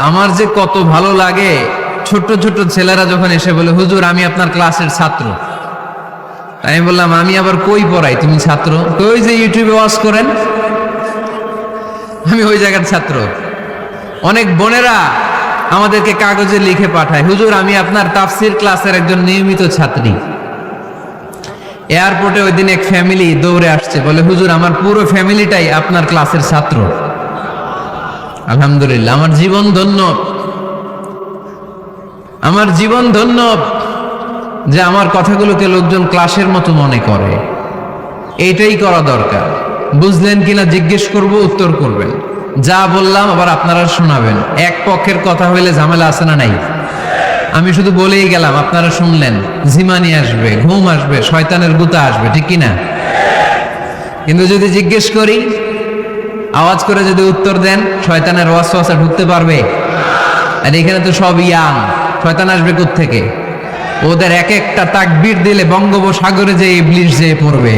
আমার যে কত ভালো লাগে ছোট ছোট ছেলেরা যখন এসে বলে, হুজুর আমি আপনার ক্লাসের ছাত্র। আমি বললাম, আমি আবার কই পড়াই, তুমি ছাত্র? ওই যে ইউটিউবে ওয়াজ করেন, আমি ওই জায়গার ছাত্র। অনেক বোনেরা আমাদেরকে কাগজে লিখে পাঠায়, হুজুর আমি আপনার তাফসির ক্লাসের একজন নিয়মিত ছাত্রী। এয়ারপোর্টে ওই দিন এক ফ্যামিলি দৌড়ে আসছে, বলে হুজুর আমার পুরো ফ্যামিলিটাই আপনার ক্লাসের ছাত্র। আলহামদুলিল্লাহ, আমার জীবন ধন্য, আমার জীবন ধন্য যে আমার কথাগুলোকে লোকজন ক্লাসের মতো মনে করে। এইটাই করা দরকার। বুঝলেন কিনা জিজ্ঞেস করব, উত্তর করবেন। যা বললাম আবার আপনারা শোনাবেন। এক পক্ষের কথা হইলে ঝামেলা আছে না নাই? আমি শুধু বলেই গেলাম, আপনারা শুনলেন, ঝিমানি আসবে, ঘুম আসবে, শয়তানের গুতা আসবে, ঠিক কিনা? কিন্তু যদি জিজ্ঞেস করি, আওয়াজ করে যদি উত্তর দেন, শয়তানের ওয়াসওয়াসা ঢুকতে পারবে? আর এখানে তো সব ইয়াং, শয়তান আসবে কোত্থেকে? ওদের এক একটা তাকবীর দিলে বঙ্গোপসাগরে যে ইবলিস যে পড়বে।